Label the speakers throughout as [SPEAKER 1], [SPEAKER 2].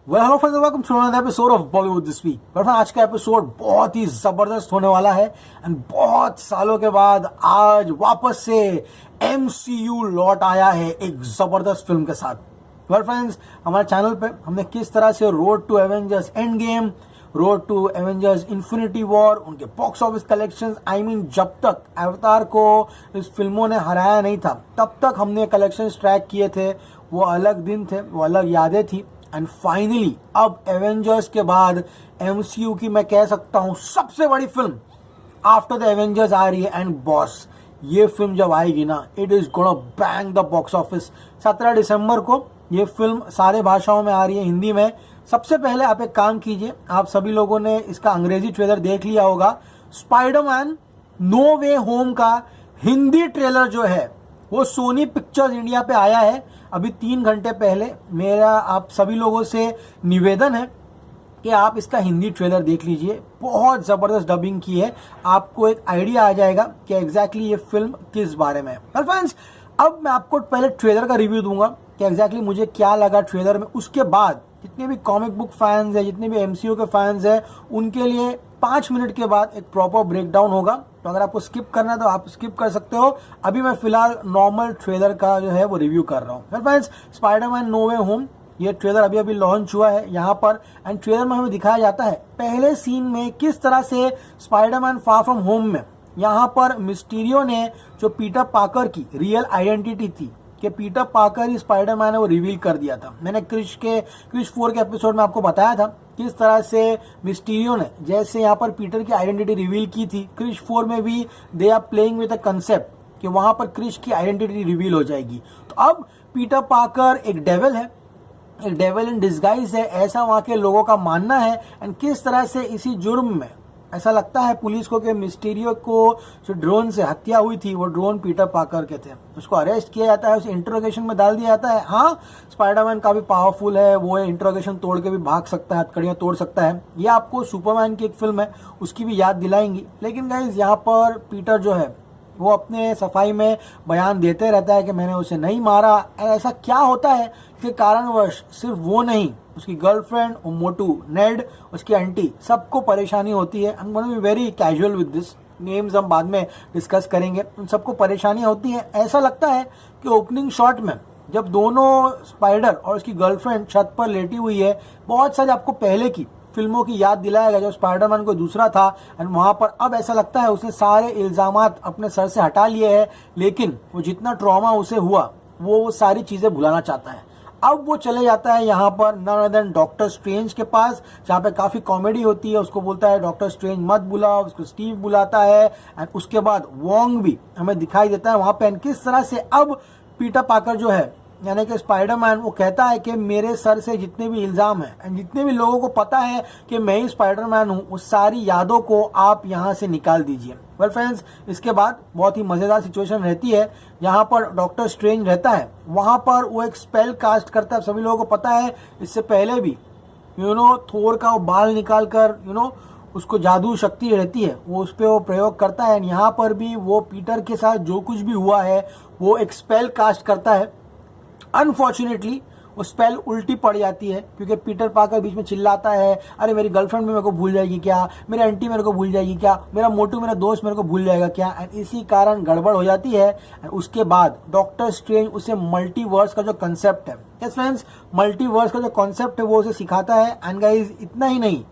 [SPEAKER 1] Well hello friends, welcome to another episode of Bollywood this week. पर आज का episode बहुत ही जबरदस्त होने वाला है एंड बहुत सालों के बाद आज वापस से एमसीयू लौट आया है एक जबरदस्त फिल्म के साथ। वेल फ्रेंड्स, हमारे चैनल पे हमने किस तरह से road to Avengers Endgame, road to Avengers Infinity War, उनके बॉक्स ऑफिस कलेक्शंस, जब तक अवतार को इस फिल्मों ने हराया नहीं था तब तक हमने कलेक्शंस ट्रैक किए थे। वो अलग दिन थे, वो अलग यादें थी एंड फाइनली अब एवेंजर्स के बाद एमसीयू की मैं कह सकता हूं सबसे बड़ी फिल्म आफ्टर द एवेंजर्स आ रही है। एंड बॉस, ये फिल्म जब आएगी ना, it is gonna bang the box office. 17 दिसंबर को ये फिल्म सारे भाषाओं में आ रही है, हिंदी में। सबसे पहले आप एक काम कीजिए, आप सभी लोगों ने इसका अंग्रेजी ट्रेलर देख लिया होगा। स्पाइडरमैन नो वे होम का हिंदी ट्रेलर जो है वो सोनी पिक्चर्स इंडिया पे आया है अभी 3 घंटे पहले। मेरा आप सभी लोगों से निवेदन है कि आप इसका हिंदी ट्रेलर देख लीजिए, बहुत ज़बरदस्त डबिंग की है। आपको एक आइडिया आ जाएगा कि एग्जैक्टली ये फिल्म किस बारे में है। फ्रेंड्स, अब मैं आपको पहले ट्रेलर का रिव्यू दूंगा कि एग्जैक्टली मुझे क्या लगा ट्रेलर में। उसके बाद जितने भी कॉमिक बुक फैंस हैं, जितने भी एमसीयू के फैंस हैं, उनके लिए 5 मिनट के बाद एक प्रॉपर ब्रेकडाउन होगा। तो अगर आपको स्किप करना है तो आप स्किप कर सकते हो। अभी मैं फिलहाल नॉर्मल ट्रेलर का जो है वो रिव्यू कर रहा हूँ। फ्रेंड्स, स्पाइडरमैन नो वे होम ये ट्रेलर अभी अभी लॉन्च हुआ है यहाँ पर एंड ट्रेलर में हमें दिखाया जाता है पहले सीन में किस तरह से स्पाइडरमैन फार फ्रॉम होम में यहाँ पर मिस्टीरियो ने जो पीटर पाकर की रियल आइडेंटिटी थी कि पीटर पाकर ही स्पाइडरमैन है वो रिवील कर दिया था। मैंने क्रिश 4 के एपिसोड में आपको बताया था किस तरह से मिस्टीरियो ने जैसे यहाँ पर पीटर की आइडेंटिटी रिवील की थी। क्रिश 4 में भी they are playing with a concept कि वहां पर क्रिश की आइडेंटिटी रिवील हो जाएगी। तो अब पीटर पाकर एक डेविल है, एक डेविल इन डिस्गाइज है, ऐसा वहां के लोगों का मानना है। एंड किस तरह से इसी जुर्म में ऐसा लगता है पुलिस को कि मिस्टीरियो को जो ड्रोन से हत्या हुई थी वो ड्रोन पीटर पाकर के थे। उसको अरेस्ट किया जाता है, उसे इंट्रोगेशन में डाल दिया जाता है। हाँ, स्पाइडरमैन काफी पावरफुल है, वो इंट्रोगेशन तोड़ के भी भाग सकता है, हथकड़ियां तोड़ सकता है। ये आपको सुपरमैन की एक फिल्म है उसकी भी याद दिलाएंगी। लेकिन गाइज, यहाँ पर पीटर जो है वो अपने सफाई में बयान देते रहता है कि मैंने उसे नहीं मारा। ऐसा क्या होता है कि कारणवश सिर्फ वो नहीं, उसकी गर्लफ्रेंड, मोटू, नेड, उसकी आंटी, सबको परेशानी होती है। I am gonna be very casual with this, names हम बाद में डिस्कस करेंगे। उन सबको परेशानियां होती हैं। ऐसा लगता है कि ओपनिंग शॉट में जब दोनों स्पाइडर और उसकी गर्लफ्रेंड छत पर लेटी हुई है, बहुत सारे आपको पहले की फिल्मों की याद दिलाएगा जब स्पाइडरमैन को दूसरा था। एंड वहां पर अब ऐसा लगता है उसने सारे इल्जामात अपने सर से हटा लिए हैं, लेकिन वो जितना ट्रॉमा उसे हुआ वो सारी चीजें भुलाना चाहता है। अब वो चले जाता है यहाँ पर none other than Doctor Strange के पास, जहाँ पे काफी कॉमेडी होती है। उसको बोलता है डॉक्टर स्ट्रेंज मत बुला, उसको स्टीव बुलाता है। एंड उसके बाद वोंग भी हमें दिखाई देता है वहां पे। किस तरह से अब पीटर पाकर जो है यानी कि स्पाइडरमैन, वो कहता है कि मेरे सर से जितने भी इल्जाम हैं एंड जितने भी लोगों को पता है कि मैं ही स्पाइडरमैन हूं, उस सारी यादों को आप यहां से निकाल दीजिए। वेल फ्रेंड्स, इसके बाद बहुत ही मजेदार सिचुएशन रहती है। यहाँ पर डॉक्टर स्ट्रेंज रहता है, वहां पर वो एक स्पेल कास्ट करता है। सभी लोगों को पता है इससे पहले भी थोर का वो बाल निकाल कर उसको जादू शक्ति रहती है, वो उस पर वो प्रयोग करता है। यहाँ पर भी वो पीटर के साथ जो कुछ भी हुआ है वो एक स्पेल कास्ट करता है। अनफॉर्चुनेटली वो स्पेल उल्टी पड़ जाती है क्योंकि पीटर पाकर बीच में चिल्लाता है, अरे मेरी गर्लफ्रेंड भी मेरे को भूल जाएगी क्या, मेरी आंटी मेरे को भूल जाएगी क्या, मेरा मोटू मेरा दोस्त मेरे को भूल जाएगा क्या। एंड इसी कारण गड़बड़ हो जाती है। एंड उसके बाद डॉक्टर स्ट्रेंज उसे मल्टीवर्स का जो कंसेप्ट है, यस फ्रेंड्स, मल्टीवर्स का जो कॉन्सेप्ट है वो उसे सिखाता है। एंड गाइज, इतना ही नहीं,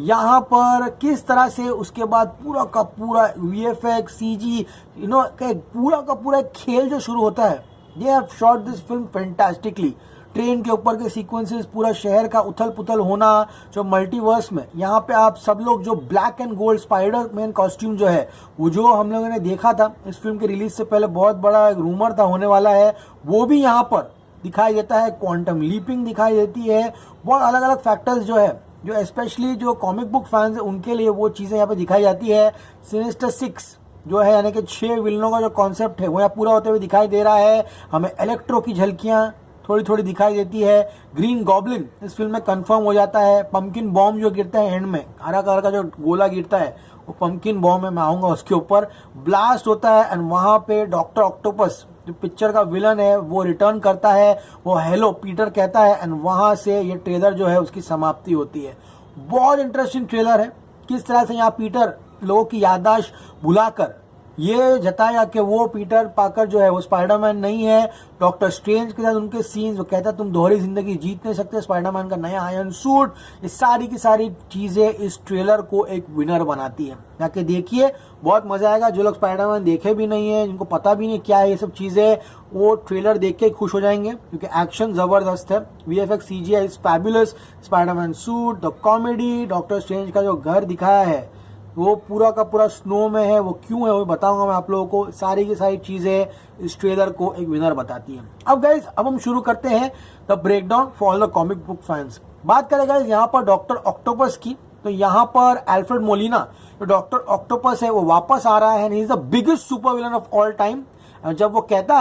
[SPEAKER 1] यहाँ पर किस तरह से उसके बाद पूरा का पूरा VFX CG पूरा का पूरा खेल जो शुरू होता है। They have shot this film fantastically. Train के ऊपर के सीक्वेंसेस, पूरा शहर का उथल पुथल होना, जो मल्टीवर्स में यहाँ पे आप सब लोग जो black and gold Spiderman costume जो है वो जो हम लोगों ने देखा था इस फिल्म के रिलीज से पहले, बहुत बड़ा एक रूमर था होने वाला है, वो भी यहाँ पर दिखाई देता है। क्वांटम लीपिंग दिखाई देती है। बहुत अलग अलग फैक्टर्स जो है, जो स्पेशली जो कॉमिक बुक फैंस है उनके लिए वो चीजें यहाँ पे दिखाई जाती है। सिनिस्टर 6 जो है यानी कि 6 विलनों का जो कॉन्सेप्ट है वो यहाँ पूरा होते हुए दिखाई दे रहा है। हमें इलेक्ट्रो की झलकियां थोड़ी थोड़ी दिखाई देती है। ग्रीन गॉब्लिन इस फिल्म में कंफर्म हो जाता है। पंपकिन बॉम्ब जो गिरता है एंड में, हरा कलर का जो गोला गिरता है वो पंपकिन बॉम्ब है, मैं आऊंगा उसके ऊपर। ब्लास्ट होता है एंड वहां पे डॉक्टर ऑक्टोपस जो पिक्चर का विलन है वो रिटर्न करता है, वो हेलो पीटर कहता है, एंड वहां से ये ट्रेलर जो है उसकी समाप्ति होती है। बहुत इंटरेस्टिंग ट्रेलर है, किस तरह से यहाँ पीटर लोगों की याददाश्त भुलाकर ये जताया कि वो पीटर पाकर जो है वो स्पाइडरमैन नहीं है। डॉक्टर स्ट्रेंज के साथ उनके सीन्स, वो कहता है तुम दोहरी जिंदगी जीत नहीं सकते, स्पाइडरमैन का नया आयरन सूट, ये सारी की सारी चीजें इस ट्रेलर को एक विनर बनाती है। जाके देखिए, बहुत मजा आएगा। जो लोग स्पाइडरमैन देखे भी नहीं है, जिनको पता भी नहीं क्या है ये सब चीजें, वो ट्रेलर देख के खुश हो जाएंगे, क्योंकि एक्शन जबरदस्त है, VFX CGI is fabulous, Spiderman suit, the comedy, doctor strange का जो घर दिखाया है वो पूरा का पूरा स्नो में है, वो क्यों है वो बताऊंगा मैं आप लोगों को। सारी की सारी चीजें इस ट्रेलर को एक विनर बताती हैं। अब गाइज, अब हम शुरू करते हैं the breakdown for the comic book fans. बात करें गाइज यहाँ पर डॉक्टर ऑक्टोपस की, तो यहाँ पर एल्फ्रेड मोलिना जो डॉक्टर ऑक्टोपस है वो वापस आ रहा है, and he is the biggest super villain of all time. जब वो कहता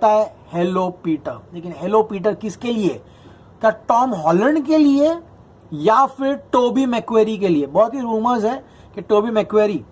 [SPEAKER 1] है हेलो पीटर, लेकिन हेलो पीटर किसके लिए? क्या टॉम हॉलैंड के लिए या फिर टोबी मैक्वेरी के लिए? बहुत ही रूमर्स है कि Tobey Maguire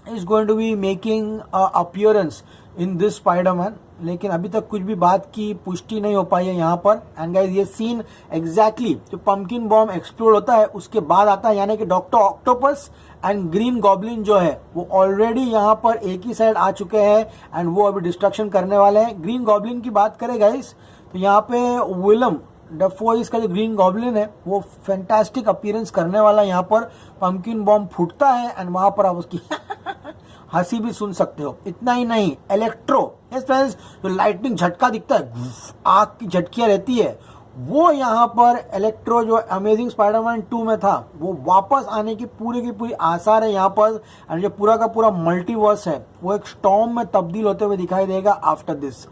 [SPEAKER 1] is going to be making appearance in this Spiderman, लेकिन अभी तक कुछ भी बात की पुष्टि नहीं हो पाई है यहाँ पर। एंड गाइस, ये सीन एग्जैक्टली जो पंपकिन बॉम्ब एक्सप्लोड होता है उसके बाद आता है, यानी कि doctor octopus and green goblin जो है वो ऑलरेडी यहाँ पर एक ही साइड आ चुके हैं, एंड वो अभी डिस्ट्रक्शन करने वाले हैं। ग्रीन गॉब्लिन की बात करें गाइस, तो यहाँ पे विलम डेफो इसका जो ग्रीन गॉब्लिन है वो फैंटास्टिक अपीयरेंस करने वाला। यहाँ पर पंपकिन बॉम्ब फूटता है, एंड वहां पर आप उसकी हंसी भी सुन सकते हो। इतना ही नहीं, इलेक्ट्रो, यस फ्रेंड्स, जो लाइटनिंग झटका दिखता है, आग की झटकियां रहती है, वो यहाँ पर इलेक्ट्रो जो अमेजिंग स्पाइडरमैन 2 में था वो वापस आने की पूरी आसार है यहाँ पर। एंड जो पूरा का पूरा मल्टीवर्स है वो एक स्टॉर्म में तब्दील होते हुए दिखाई देगा आफ्टर दिस।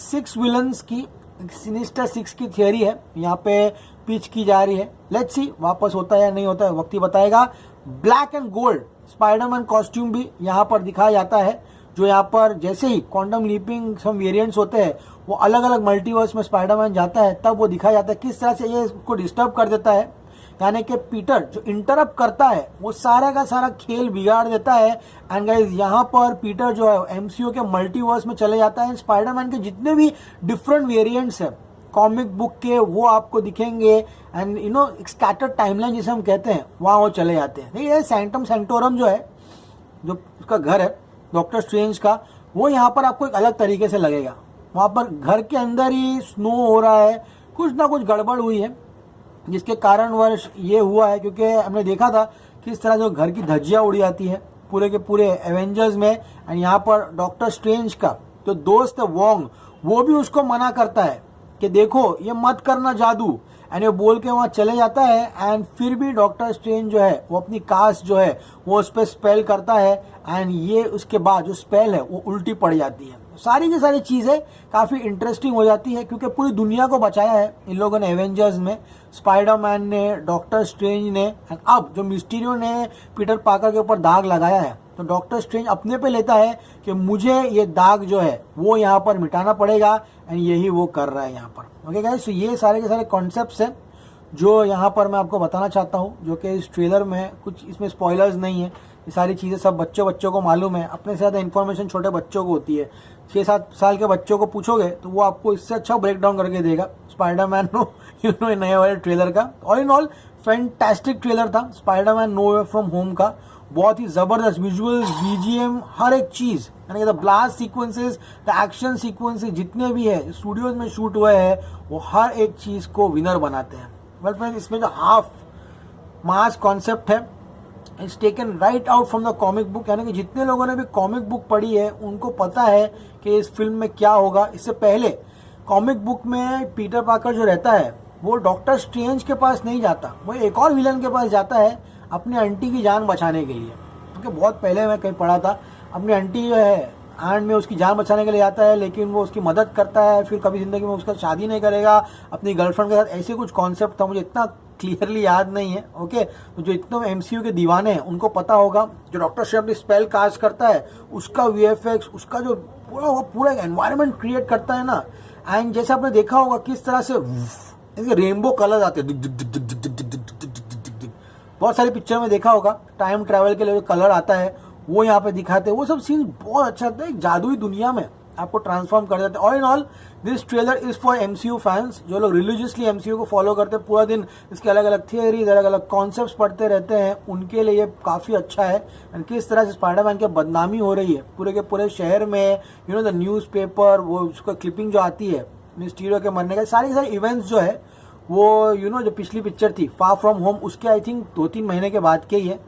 [SPEAKER 1] 6 विलन्स की सिनिस्टर 6 की थियरी है यहाँ पे पिच की जा रही है। लेट्स सी वापस होता है या नहीं होता है, वक्त ही बताएगा। Black and gold Spiderman costume भी यहाँ पर दिखाया जाता है, जो यहाँ पर जैसे ही क्वांटम लीपिंग सम वेरिएंट्स होते हैं वो अलग अलग मल्टीवर्स में स्पाइडरमैन जाता है, तब वो दिखाया जाता है किस तरह से ये इसको डिस्टर्ब कर देता है। यानी कि पीटर जो इंटरप्ट करता है वो सारा का सारा खेल बिगाड़ देता है। एंड गाइस, यहाँ पर पीटर जो है MCU के मल्टीवर्स में चले जाता है। स्पाइडरमैन के जितने भी डिफरेंट वेरिएंट्स है कॉमिक बुक के वो आपको दिखेंगे, and you know scattered timeline जिसे हम कहते हैं वहाँ वो चले जाते हैं। देखिए, सैंटम सेंटोरम जो है, जो उसका घर है डॉक्टर स्ट्रेंज का, वो यहाँ पर आपको एक अलग तरीके से लगेगा। वहाँ पर घर के अंदर ही स्नो हो रहा है, कुछ ना कुछ गड़बड़ हुई है, जिसके कारणवश ये हुआ है, क्योंकि हमने देखा था किस तरह जो घर की धज्जियां उड़ी जाती है पूरे के पूरे एवेंजर्स में। एंड यहाँ पर डॉक्टर स्ट्रेंज का जो दोस्त है वोंग, वो भी उसको मना करता है कि देखो ये मत करना जादू, एंड ये बोल के वहाँ चले जाता है। एंड फिर भी डॉक्टर स्ट्रेंज जो है वो अपनी कास्ट जो है वो उस पर स्पेल करता है, एंड ये उसके बाद जो स्पेल है वो उल्टी पड़ जाती है। सारी की सारी चीज़ें काफ़ी इंटरेस्टिंग हो जाती है, क्योंकि पूरी दुनिया को बचाया है इन लोगों ने एवेंजर्स में, स्पाइडरमैन ने, डॉक्टर स्ट्रेंज ने। एंड अब जो मिस्टीरियो ने पीटर पार्कर के ऊपर दाग लगाया है, तो डॉक्टर स्ट्रेंज अपने पे लेता है कि मुझे ये दाग जो है वो यहाँ पर मिटाना पड़ेगा, एंड यही वो कर रहा है यहाँ पर। ओके गाइस, तो ये सारे के सारे कॉन्सेप्ट्स हैं जो यहाँ पर मैं आपको बताना चाहता हूँ, जो कि इस ट्रेलर में है। कुछ इसमें स्पॉयलर्स नहीं है, ये सारी चीज़ें सब बच्चों को मालूम है। अपने से ज़्यादा इन्फॉर्मेशन छोटे बच्चों को होती है। 6-7 साल के बच्चों को पूछोगे तो वो आपको इससे अच्छा ब्रेक डाउन करके देगा स्पाइडरमैन नो नए वाले ट्रेलर का। All in all fantastic trailer था Spider Man no way from home का। बहुत ही जबरदस्त विजुअल्स, BGM, हर एक चीज, यानी कि the blast sequences, the action sequences जितने भी है स्टूडियोज में शूट हुए हैं, वो हर एक चीज को विनर बनाते हैं। वेल फ्रेंड्स, इसमें जो हाफ मास कॉन्सेप्ट है it's taken right out from the comic book, यानी कि जितने लोगों ने भी कॉमिक बुक पढ़ी है उनको पता है कि इस फिल्म में क्या होगा। इससे पहले कॉमिक बुक में पीटर पार्कर जो रहता है वो डॉक्टर स्ट्रेंज के पास नहीं जाता, वो एक और विलन के पास जाता है अपनी आंटी की जान बचाने के लिए। क्योंकि बहुत पहले मैं कहीं पढ़ा था, अपनी आंटी जो है एंड में उसकी जान बचाने के लिए आता है, लेकिन वो उसकी मदद करता है, फिर कभी जिंदगी में उसका शादी नहीं करेगा अपनी गर्लफ्रेंड के साथ। ऐसे कुछ कॉन्सेप्ट था, मुझे इतना क्लियरली याद नहीं है। ओके, तो जो इतने MCU के दीवाने हैं उनको पता होगा, जो डॉक्टर स्ट्रेंज स्पेल कास्ट करता है उसका VFX, उसका जो पूरा एनवायरनमेंट क्रिएट करता है ना, एंड जैसे आपने देखा होगा किस तरह से रेनबो कलर आते हैं, बहुत सारी पिक्चर में देखा होगा, टाइम ट्रैवल के लिए जो कलर आता है वो यहाँ पे दिखाते हैं। वो सब सीन बहुत अच्छा था, एक जादुई दुनिया में आपको ट्रांसफॉर्म कर देते हैं। All in all this trailer is for MCU fans, जो लोग रिलीजियसली एमसीयू को फॉलो करते हैं, पूरा दिन इसके अलग अलग थियरीज, अलग अलग कॉन्सेप्ट्स पढ़ते रहते हैं, उनके लिए ये काफ़ी अच्छा है। एंड किस तरह से स्पाइडरमैन की बदनामी हो रही है पूरे के पूरे शहर में, यू नो द न्यूज़पेपर, वो उसका क्लिपिंग जो आती है मिस्टीरियो के मरने का, सारे के सारे इवेंट्स जो है वो यू नो जो पिछली पिक्चर थी फार फ्रॉम होम, उसके आई थिंक 2-3 महीने के बाद के ही है,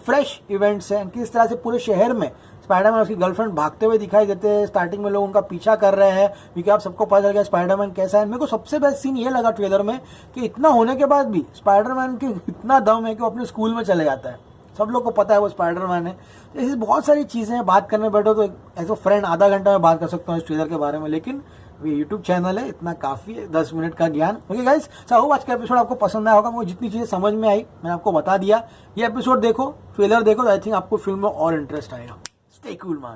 [SPEAKER 1] फ्रेश इवेंट्स हैं। किस तरह से पूरे शहर में स्पाइडरमैन और उसकी गर्लफ्रेंड भागते हुए दिखाई देते हैं, स्टार्टिंग में लोग उनका पीछा कर रहे हैं क्योंकि आप सबको पता चल गया स्पाइडरमैन कैसा है। मेरे को सबसे बेस्ट सीन ये लगा ट्रेलर में कि इतना होने के बाद भी स्पाइडरमैन के इतना दम है कि वो अपने स्कूल में चले जाता है, सब लोग को पता है वो स्पाइडरमैन है। ऐसी बहुत सारी चीज़ें हैं, बात करने बैठो तो एज अ फ्रेंड आधा घंटा में बात कर सकता हूँ इस ट्रेलर के बारे में, लेकिन ये यूट्यूब चैनल है, इतना काफ़ी है 10 मिनट का ज्ञान। ओके गाइस, सो होप आज का एपिसोड आपको पसंद आया होगा। मुझे जितनी चीज़ें समझ में आई मैंने आपको बता दिया। ये एपिसोड देखो, ट्रेलर देखो, तो आई थिंक आपको फिल्म में और इंटरेस्ट आएगा। Stay cool man.